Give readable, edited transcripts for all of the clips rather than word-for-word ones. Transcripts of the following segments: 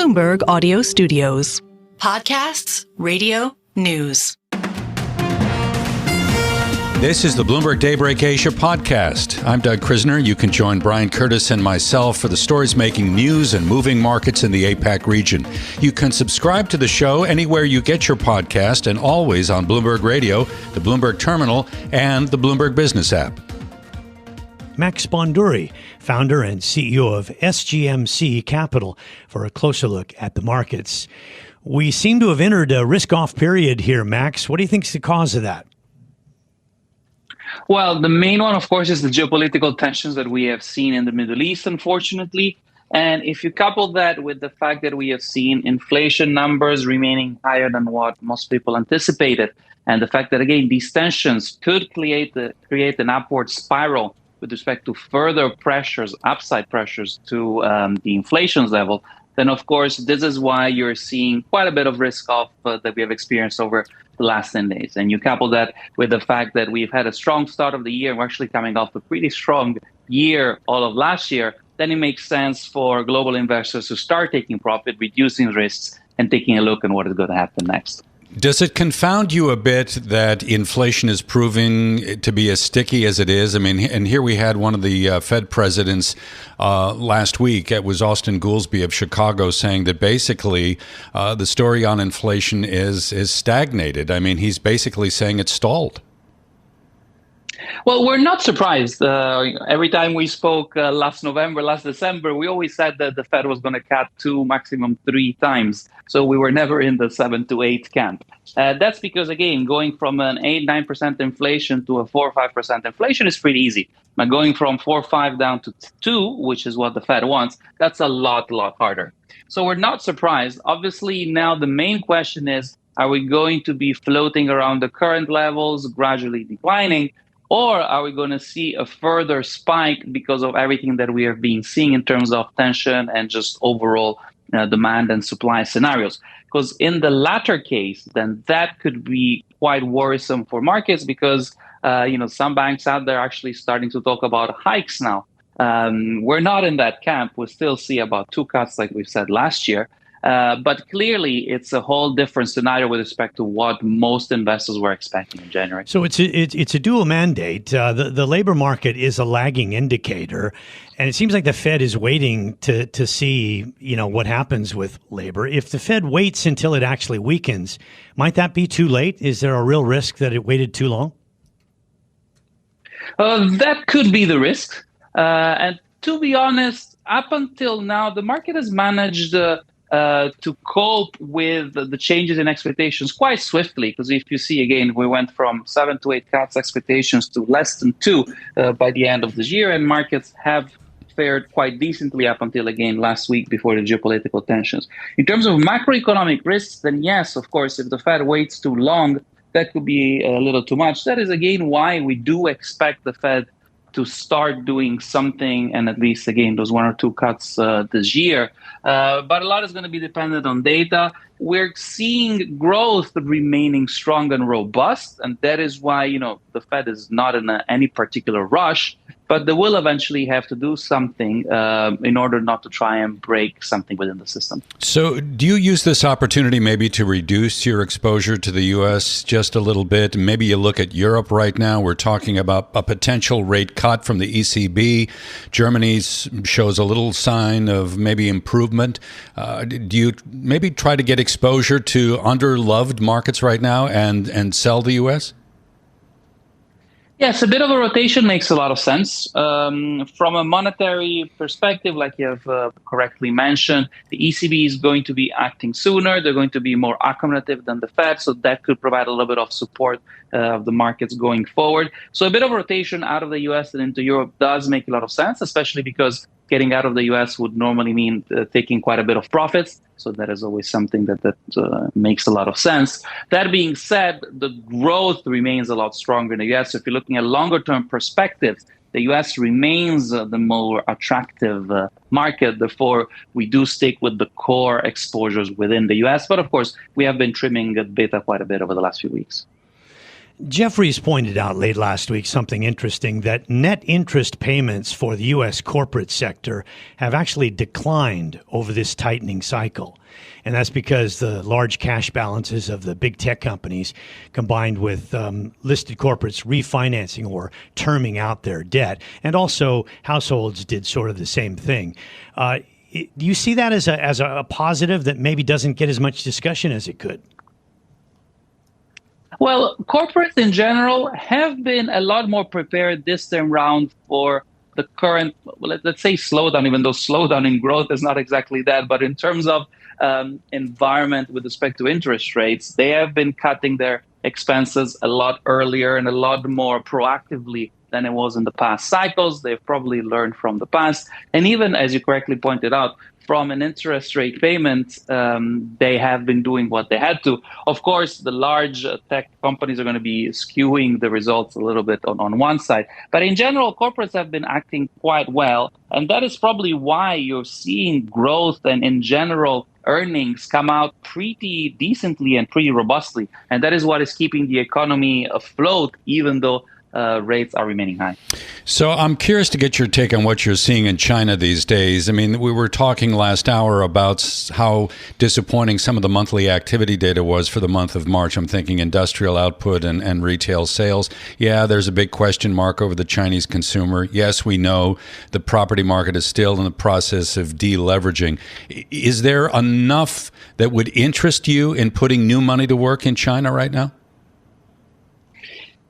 Bloomberg Audio Studios. Podcasts, radio, news. This is the Bloomberg Daybreak Asia podcast. I'm Doug Krisner. You can join Brian Curtis and myself for the stories making news and moving markets in the APAC region. You can subscribe to the show anywhere you get your podcast and always on Bloomberg Radio, the Bloomberg Terminal, and the Bloomberg Business app. Max Bondurri, founder and CEO of SGMC Capital, for a closer look at the markets. We seem to have entered a risk-off period here, Max. What do you think is the cause of that? Well, the main one, of course, is the geopolitical tensions that we have seen in the Middle East, unfortunately. And if you couple that with the fact that we have seen inflation numbers remaining higher than what most people anticipated, and the fact that, again, these tensions could create an upward spiral with respect to further pressures, upside pressures to the inflation level, then, of course, this is why you're seeing quite a bit of risk-off that we have experienced over the last 10 days. And you couple that with the fact that we've had a strong start of the year, and we're actually coming off a pretty strong year all of last year, then it makes sense for global investors to start taking profit, reducing risks, and taking a look at what is going to happen next. Does it confound you a bit that inflation is proving to be as sticky as it is? I mean, and here we had one of the Fed presidents last week. It was Austin Goolsbee of Chicago saying that basically the story on inflation is stagnated. I mean, he's basically saying it's stalled. Well, we're not surprised. Every time we spoke last November, last December, we always said that the Fed was going to cut 2, maximum 3 times. So we were never in the 7 to 8 camp. That's because, again, going from an 8-9% inflation to a 4 or 5% inflation is pretty easy. But going from 4 or 5 down to 2, which is what the Fed wants, that's a lot harder. So we're not surprised. Obviously, now the main question is, are we going to be floating around the current levels, gradually declining? Or are we going to see a further spike because of everything that we have been seeing in terms of tension and just overall demand and supply scenarios? Because in the latter case, then that could be quite worrisome for markets because, some banks out there are actually starting to talk about hikes now. We're not in that camp. We still see about 2 cuts like we said last year. But clearly, it's a whole different scenario with respect to what most investors were expecting in January. So it's a dual mandate. The labor market is a lagging indicator, and it seems like the Fed is waiting to see what happens with labor. If the Fed waits until it actually weakens, might that be too late? Is there a real risk that it waited too long? That could be the risk. And to be honest, up until now, the market has managed to cope with the changes in expectations quite swiftly. Because if you see, again, we went from 7 to 8 cuts expectations to less than 2 by the end of this year. And markets have fared quite decently up until, again, last week before the geopolitical tensions. In terms of macroeconomic risks, then yes, of course, if the Fed waits too long, that could be a little too much. That is, again, why we do expect the Fed to start doing something, and at least, again, those 1 or 2 cuts this year. But a lot is going to be dependent on data. We're seeing growth remaining strong and robust, and that is why, the Fed is not in any particular rush, but they will eventually have to do something in order not to try and break something within the system. So do you use this opportunity maybe to reduce your exposure to the U.S. just a little bit? Maybe you look at Europe right now. We're talking about a potential rate cut from the ECB. Germany shows a little sign of maybe improvement. Do you maybe try to get exposure to underloved markets right now and sell the U.S.? Yes, a bit of a rotation makes a lot of sense. From a monetary perspective, like you have correctly mentioned, the ECB is going to be acting sooner. They're going to be more accommodative than the Fed, so that could provide a little bit of support of the markets going forward. So a bit of rotation out of the U.S. and into Europe does make a lot of sense, especially because getting out of the U.S. would normally mean taking quite a bit of profits. So that is always something that makes a lot of sense. That being said, the growth remains a lot stronger in the U.S. So if you're looking at longer-term perspectives, the U.S. remains the more attractive market. Therefore, we do stick with the core exposures within the U.S. But of course, we have been trimming beta quite a bit over the last few weeks. Jeffries pointed out late last week something interesting, that net interest payments for the U.S. corporate sector have actually declined over this tightening cycle. And that's because the large cash balances of the big tech companies combined with listed corporates refinancing or terming out their debt. And also households did sort of the same thing. Do you see that as a positive that maybe doesn't get as much discussion as it could? Well, corporates in general have been a lot more prepared this time round for the current, let's say, slowdown, even though slowdown in growth is not exactly that. But in terms of environment with respect to interest rates, they have been cutting their expenses a lot earlier and a lot more proactively than it was in the past cycles. They've probably learned from the past. And even, as you correctly pointed out, from an interest rate payment, they have been doing what they had to. Of course, the large tech companies are going to be skewing the results a little bit on one side. But in general, corporates have been acting quite well. And that is probably why you're seeing growth and, in general, earnings come out pretty decently and pretty robustly. And that is what is keeping the economy afloat, even though rates are remaining high. So I'm curious to get your take on what you're seeing in China these days. I mean, we were talking last hour about how disappointing some of the monthly activity data was for the month of March. I'm thinking industrial output and retail sales. Yeah, there's a big question mark over the Chinese consumer. Yes, we know the property market is still in the process of deleveraging. Is there enough that would interest you in putting new money to work in China right now?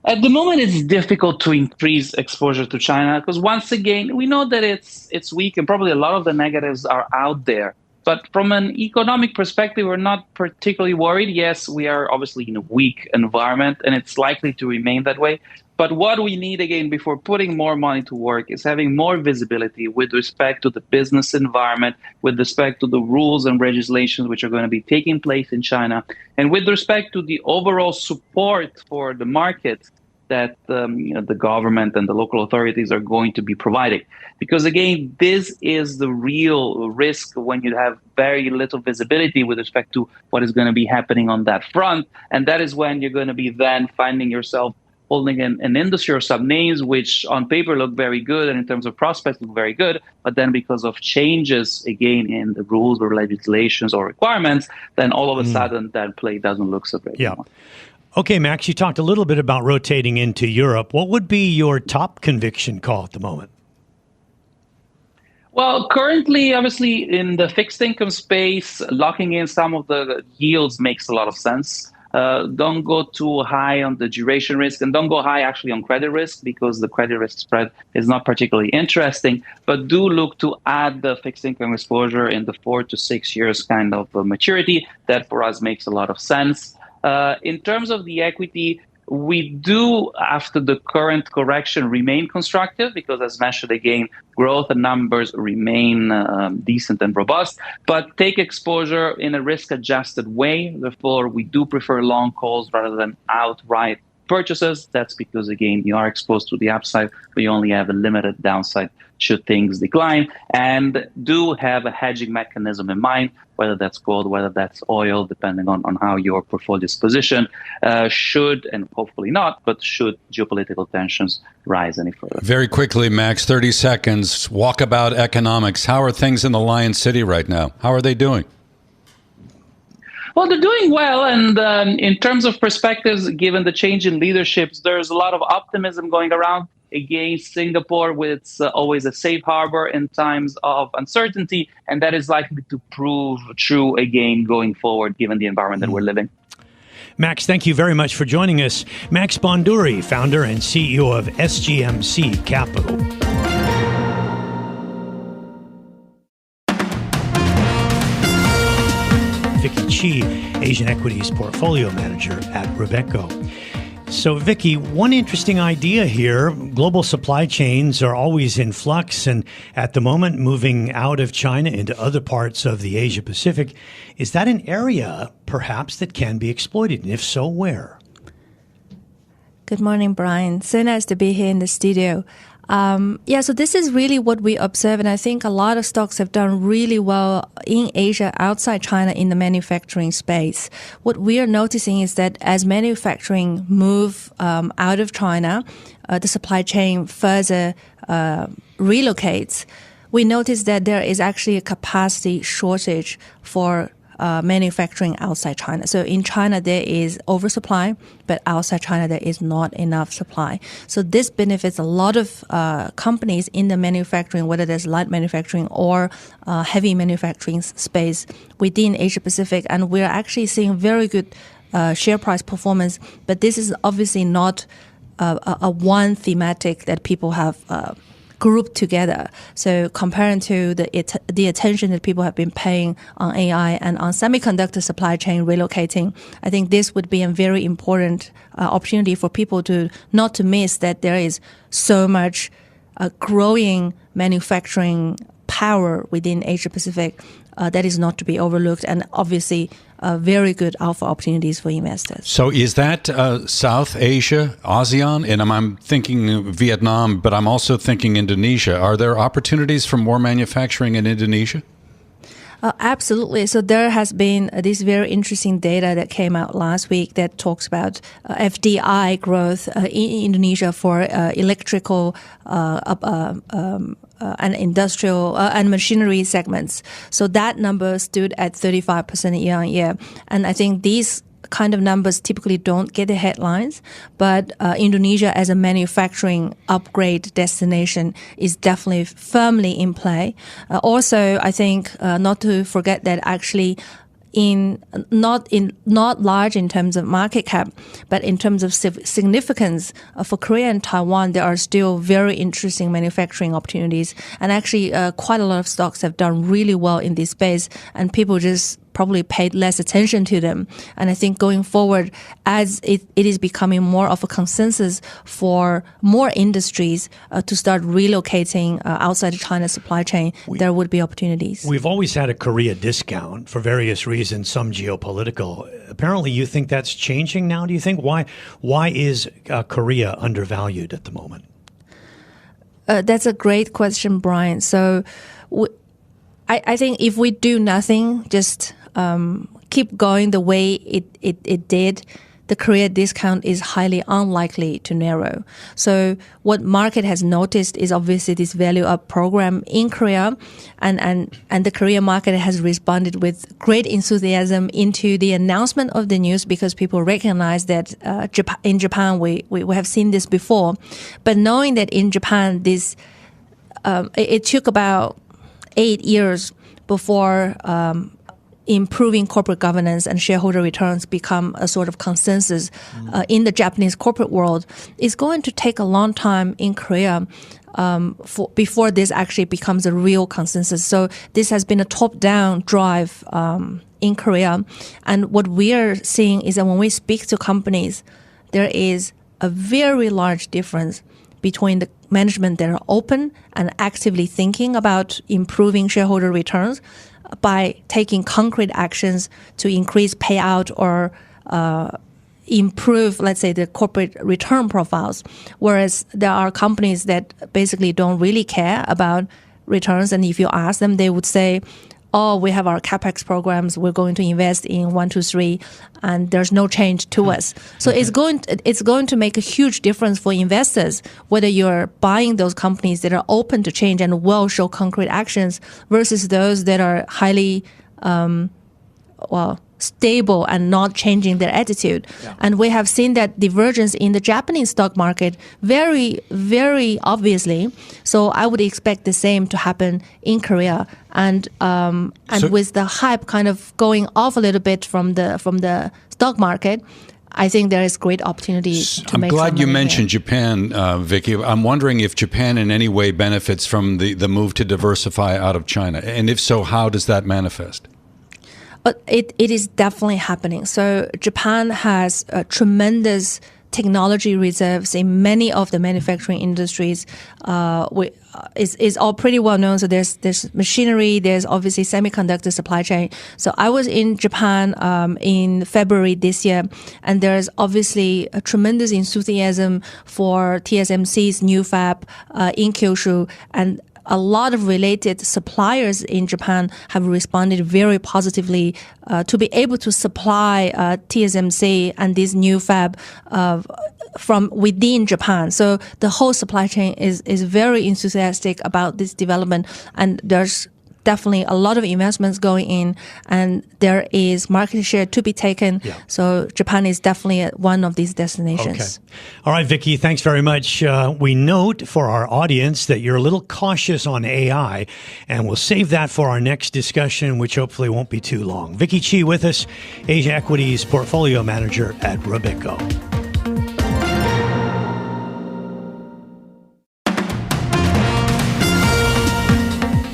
At the moment, it's difficult to increase exposure to China because, once again, we know that it's weak and probably a lot of the negatives are out there. But from an economic perspective, we're not particularly worried. Yes, we are obviously in a weak environment, and it's likely to remain that way. But what we need, again, before putting more money to work is having more visibility with respect to the business environment, with respect to the rules and regulations which are going to be taking place in China, and with respect to the overall support for the market that the government and the local authorities are going to be providing. Because, again, this is the real risk when you have very little visibility with respect to what is going to be happening on that front. And that is when you're going to be then finding yourself holding an industry or some names which on paper look very good and in terms of prospects look very good, but then because of changes, again, in the rules or legislations or requirements, then all of a sudden that play doesn't look so great anymore. Okay, Max, you talked a little bit about rotating into Europe. What would be your top conviction call at the moment? Well, currently, obviously, in the fixed income space, locking in some of the yields makes a lot of sense. Don't go too high on the duration risk and don't go high actually on credit risk because the credit risk spread is not particularly interesting. But do look to add the fixed income exposure in the 4 to 6 years kind of maturity. That for us makes a lot of sense. In terms of the equity, we do, after the current correction, remain constructive because, as mentioned again, growth and numbers remain decent and robust, but take exposure in a risk-adjusted way. Therefore, we do prefer long calls rather than outright purchases. That's because, again, you are exposed to the upside, but you only have a limited downside should things decline. And do have a hedging mechanism in mind, whether that's gold, whether that's oil, depending on how your portfolio is positioned, should, and hopefully not, but should geopolitical tensions rise any further. Very quickly, Max, 30 seconds, walkabout economics. How are things in the Lion City right now? How are they doing? Well, they're doing well. And in terms of perspectives, given the change in leaderships, there's a lot of optimism going around. Again, Singapore, with always a safe harbor in times of uncertainty. And that is likely to prove true again going forward, given the environment that we're living. Max, thank you very much for joining us. Max Bondurri, founder and CEO of SGMC Capital. Vicki Chi, Asian Equities Portfolio Manager at Robeco. So, Vicki, one interesting idea here, global supply chains are always in flux and at the moment moving out of China into other parts of the Asia Pacific. Is that an area perhaps that can be exploited? And if so, where? Good morning, Brian. So nice to be here in the studio. So this is really what we observe, and I think a lot of stocks have done really well in Asia, outside China, in the manufacturing space. What we are noticing is that as manufacturing move out of China, the supply chain further relocates. We notice that there is actually a capacity shortage for manufacturing outside China. So in China, there is oversupply, but outside China, there is not enough supply. So this benefits a lot of companies in the manufacturing, whether there's light manufacturing or heavy manufacturing space within Asia Pacific. And we're actually seeing very good share price performance. But this is obviously not a one thematic that people have grouped together. So comparing to the attention that people have been paying on AI and on semiconductor supply chain relocating, I think this would be a very important opportunity for people to not to miss that there is so much growing manufacturing power within Asia Pacific that is not to be overlooked, and obviously very good alpha opportunities for investors. So is that South Asia, ASEAN? And I'm thinking Vietnam, but I'm also thinking Indonesia. Are there opportunities for more manufacturing in Indonesia? Absolutely. So there has been this very interesting data that came out last week that talks about FDI growth in Indonesia for electrical and industrial and machinery segments. So that number stood at 35% year on year. And I think these kind of numbers typically don't get the headlines, but Indonesia as a manufacturing upgrade destination is definitely firmly in play. Also, I think not to forget that actually not large in terms of market cap, but in terms of significance for Korea and Taiwan, there are still very interesting manufacturing opportunities. And actually, quite a lot of stocks have done really well in this space, and people just probably paid less attention to them. And I think going forward, as it is becoming more of a consensus for more industries to start relocating outside of China's supply chain, there would be opportunities. We've always had a Korea discount for various reasons, some geopolitical. Apparently, you think that's changing now, do you think? Why is Korea undervalued at the moment? That's a great question, Brian. So I think if we do nothing, just keep going the way it did, the Korea discount is highly unlikely to narrow. So what market has noticed is obviously this value up program in Korea, and the Korean market has responded with great enthusiasm into the announcement of the news, because people recognize that in Japan we have seen this before, but knowing that in Japan this it took about 8 years before improving corporate governance and shareholder returns become a sort of consensus in the Japanese corporate world, is going to take a long time in Korea before this actually becomes a real consensus. So this has been a top-down drive in Korea. And what we are seeing is that when we speak to companies, there is a very large difference between the management that are open and actively thinking about improving shareholder returns by taking concrete actions to increase payout or improve, let's say, the corporate return profiles. Whereas there are companies that basically don't really care about returns. And if you ask them, they would say, oh, we have our CapEx programs, we're going to invest in 1, 2, 3, and there's no change to us. So it's going to make a huge difference for investors, whether you're buying those companies that are open to change and will show concrete actions versus those that are highly, stable and not changing their attitude. Yeah. And we have seen that divergence in the Japanese stock market very, very obviously. So I would expect the same to happen in Korea. And with the hype kind of going off a little bit from the stock market, I think there is great opportunity to make some money. I'm glad you mentioned Japan, Vicki. I'm wondering if Japan in any way benefits from the move to diversify out of China. And if so, how does that manifest? It is definitely happening. So Japan has a tremendous technology reserves in many of the manufacturing industries is all pretty well known. So there's machinery, there's obviously semiconductor supply chain. So I was in Japan in February this year, and there's obviously a tremendous enthusiasm for TSMC's new fab in Kyushu, and a lot of related suppliers in Japan have responded very positively to be able to supply TSMC and this new fab from within Japan. So the whole supply chain is very enthusiastic about this development, and there's definitely a lot of investments going in, and there is market share to be taken. Yeah. So Japan is definitely one of these destinations. Okay. All right, Vicki, thanks very much. We note for our audience that you're a little cautious on AI, and we'll save that for our next discussion, which hopefully won't be too long. Vicki Chi with us, Asia Equities Portfolio Manager at Robeco.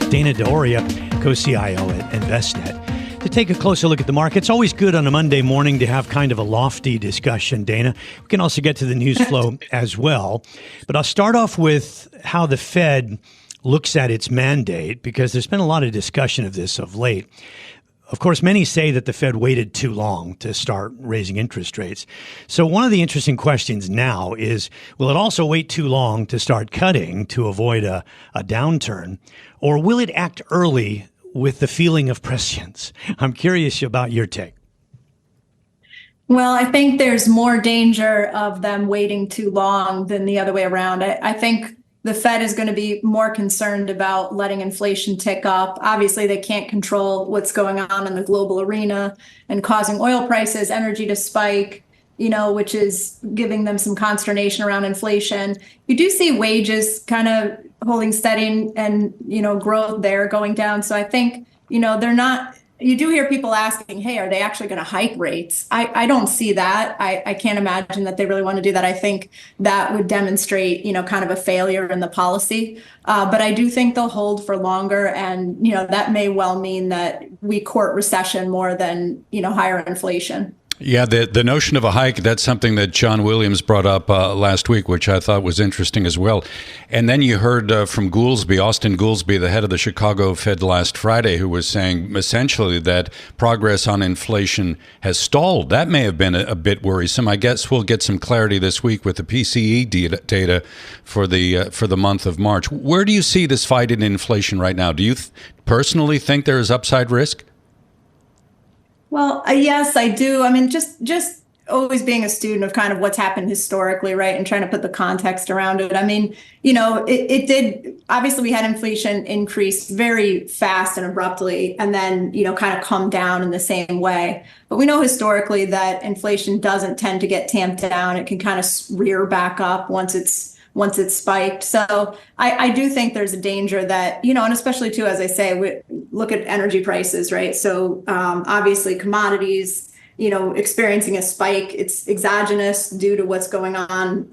Dana D'Auria, Co-CIO at Envestnet, to take a closer look at the market. It's always good on a Monday morning to have kind of a lofty discussion, Dana. We can also get to the news flow as well. But I'll start off with how the Fed looks at its mandate, because there's been a lot of discussion of this of late. Of course, many say that the Fed waited too long to start raising interest rates. So one of the interesting questions now is, will it also wait too long to start cutting to avoid a downturn? Or will it act early with the feeling of prescience? I'm curious about your take. Well, I think there's more danger of them waiting too long than the other way around. I think the Fed is going to be more concerned about letting inflation tick up. Obviously, they can't control what's going on in the global arena and causing oil prices, energy to spike, which is giving them some consternation around inflation. You do see wages kind of holding steady and growth there going down. So I think, they're not. You do hear people asking, hey, are they actually going to hike rates? I don't see that. I can't imagine that they really want to do that. I think that would demonstrate, kind of a failure in the policy. But I do think they'll hold for longer. And, that may well mean that we court recession more than, higher inflation. Yeah, the notion of a hike, that's something that John Williams brought up last week, which I thought was interesting as well. And then you heard from Austin Goolsbee, the head of the Chicago Fed last Friday, who was saying essentially that progress on inflation has stalled. That may have been a bit worrisome. I guess we'll get some clarity this week with the PCE data for the month of March. Where do you see this fight in inflation right now? Do you personally think there is upside risk? Well, yes, I do. I mean, just always being a student of kind of what's happened historically, right, and trying to put the context around it. I mean, it did. Obviously, we had inflation increase very fast and abruptly, and then, kind of come down in the same way. But we know historically that inflation doesn't tend to get tamped down. It can kind of rear back up once it's spiked. So I do think there's a danger that, and especially too, as I say, we look at energy prices, right? So obviously commodities, experiencing a spike, it's exogenous due to what's going on,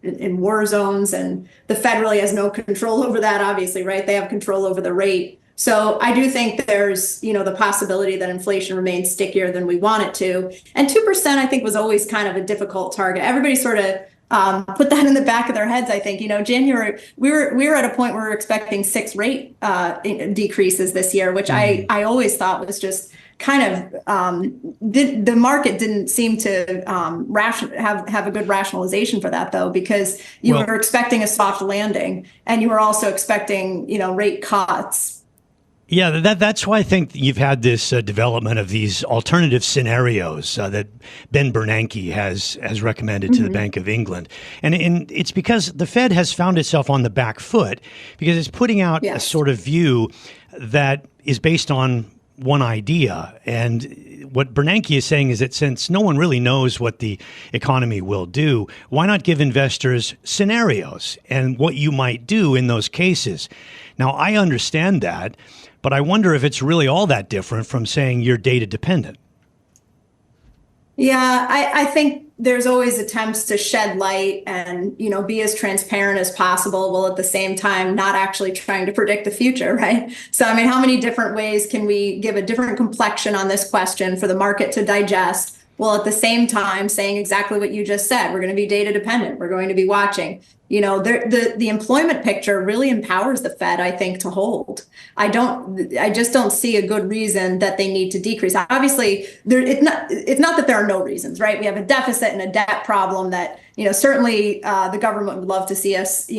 in war zones, and the Fed really has no control over that, obviously, right? They have control over the rate. So I do think there's, the possibility that inflation remains stickier than we want it to. And 2%, I think, was always kind of a difficult target. Everybody sort of put that in the back of their heads. I think, January, we were at a point where we were expecting 6 rate decreases this year, which I always thought was just kind of the market didn't seem to have a good rationalization for that, though, because you were expecting a soft landing and you were also expecting, rate cuts. Yeah, that's why I think you've had this development of these alternative scenarios that Ben Bernanke has recommended to the Bank of England. And it's because the Fed has found itself on the back foot because it's putting out a sort of view that is based on one idea. And what Bernanke is saying is that since no one really knows what the economy will do, why not give investors scenarios and what you might do in those cases? Now, I understand that, but I wonder if it's really all that different from saying you're data dependent. Yeah, I think there's always attempts to shed light and, be as transparent as possible, while at the same time not actually trying to predict the future, right? So, I mean, how many different ways can we give a different complexion on this question for the market to digest while at the same time saying exactly what you just said. We're going to be data dependent. We're going to be watching. The employment picture really empowers the Fed, I think, to hold. I just don't see a good reason that they need to decrease. Obviously, it's not that there are no reasons, right? We have a deficit and a debt problem that, certainly the government would love to see us,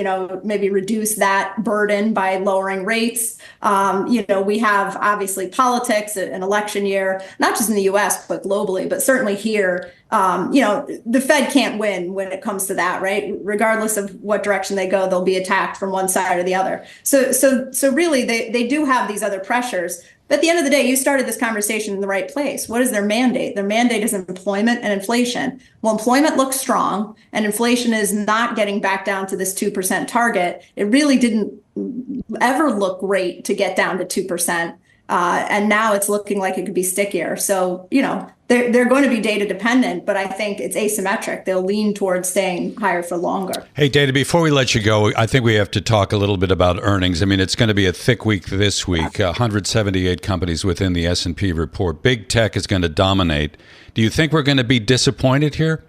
maybe reduce that burden by lowering rates. We have obviously politics, an election year, not just in the US, but globally, but certainly here. The Fed can't win when it comes to that, right? Regardless of what direction they go, they'll be attacked from one side or the other. So really, they do have these other pressures. But at the end of the day, you started this conversation in the right place. What is their mandate? Their mandate is employment and inflation. Well, employment looks strong, and inflation is not getting back down to this 2% target. It really didn't ever look great to get down to 2%. And now it's looking like it could be stickier. So, they're going to be data dependent, but I think it's asymmetric. They'll lean towards staying higher for longer. Hey, Dana, before we let you go, I think we have to talk a little bit about earnings. I mean, it's going to be a thick week this week. 178 companies within the S&P report. Big tech is going to dominate. Do you think we're going to be disappointed here?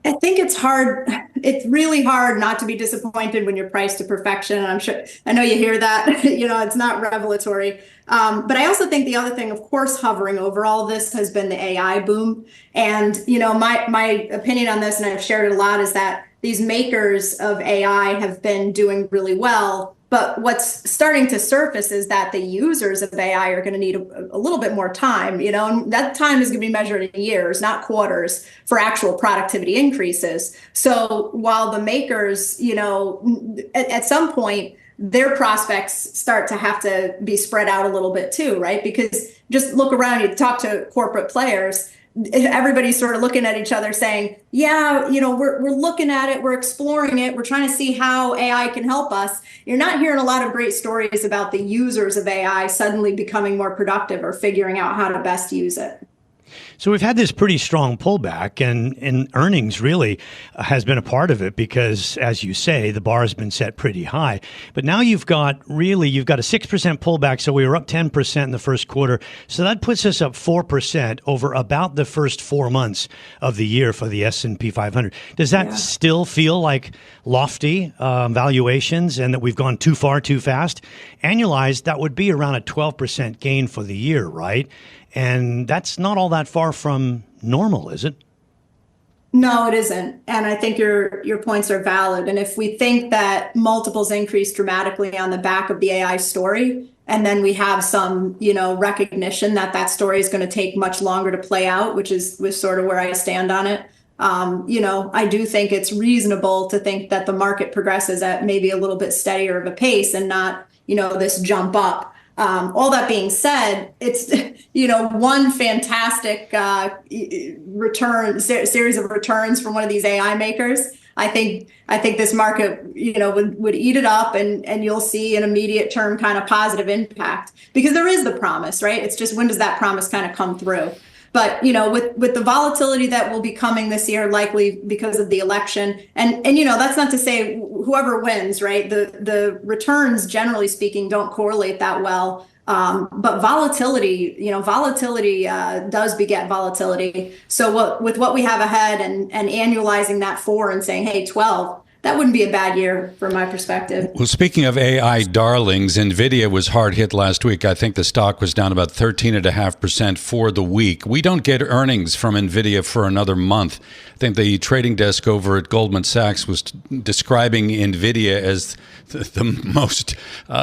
I think it's hard. It's really hard not to be disappointed when you're priced to perfection. And I know you hear that, it's not revelatory. But I also think the other thing, of course, hovering over all this has been the AI boom. And, my opinion on this, and I've shared it a lot, is that these makers of AI have been doing really well. But what's starting to surface is that the users of AI are going to need a little bit more time, and that time is going to be measured in years, not quarters, for actual productivity increases. So while the makers, at some point, their prospects start to have to be spread out a little bit too, right? Because just look around, you talk to corporate players, everybody's sort of looking at each other saying, yeah, we're looking at it, we're exploring it, we're trying to see how AI can help us. You're not hearing a lot of great stories about the users of AI suddenly becoming more productive or figuring out how to best use it. So we've had this pretty strong pullback, and earnings really has been a part of it because, as you say, the bar has been set pretty high. But now you've got a 6% pullback, so we were up 10% in the first quarter. So that puts us up 4% over about the first 4 months of the year for the S&P 500. Does that still feel like lofty valuations and that we've gone too far too fast? Annualized, that would be around a 12% gain for the year, right? And that's not all that far from normal, is it? No, it isn't. And I think your points are valid. And if we think that multiples increase dramatically on the back of the AI story, and then we have some, recognition that story is going to take much longer to play out, which was sort of where I stand on it. I do think it's reasonable to think that the market progresses at maybe a little bit steadier of a pace and not, this jump up. All that being said, it's, one fantastic series of returns from one of these AI makers. I think this market, would eat it up and you'll see an immediate term kind of positive impact because there is the promise, right? It's just when does that promise kind of come through? But, with the volatility that will be coming this year, likely because of the election, and that's not to say whoever wins, right? The returns, generally speaking, don't correlate that well. But volatility does beget volatility. So with what we have ahead and annualizing that 4 and saying, hey, 12, that wouldn't be a bad year from my perspective. Well, speaking of AI darlings, NVIDIA was hard hit last week. I think the stock was down about 13.5% for the week. We don't get earnings from NVIDIA for another month. I think the trading desk over at Goldman Sachs was describing NVIDIA as the most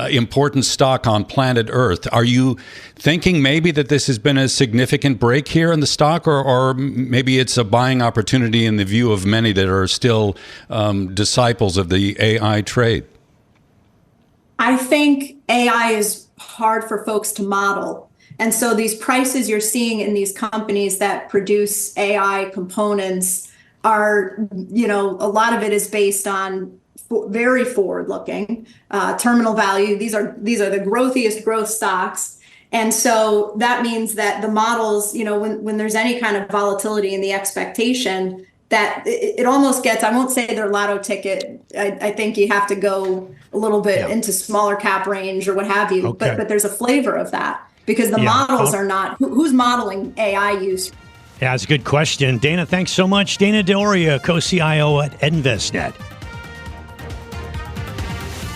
important stock on planet Earth. Are you thinking maybe that this has been a significant break here in the stock, or maybe it's a buying opportunity in the view of many that are still disciples of the AI trade? I think AI is hard for folks to model. And so these prices you're seeing in these companies that produce AI components are, a lot of it is based on very forward-looking terminal value. These are the growthiest growth stocks. And so that means that the models, when there's any kind of volatility in the expectation, that it almost gets, I won't say they're lotto ticket. I think you have to go a little bit into smaller cap range or what have you. Okay. But there's a flavor of that because the models are not, who's modeling AI use? Yeah, that's a good question. Dana, thanks so much. Dana D'Auria, Co-CIO at Envestnet.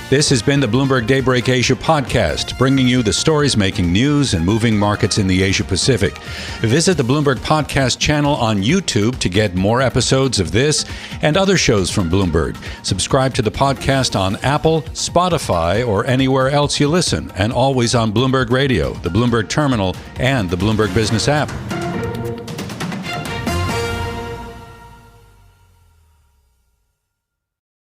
This has been the Bloomberg Daybreak Asia podcast, bringing you the stories making news and moving markets in the Asia Pacific. Visit the Bloomberg Podcast channel on YouTube to get more episodes of this and other shows from Bloomberg. Subscribe to the podcast on Apple, Spotify, or anywhere else you listen, and always on Bloomberg Radio, the Bloomberg Terminal, and the Bloomberg Business app.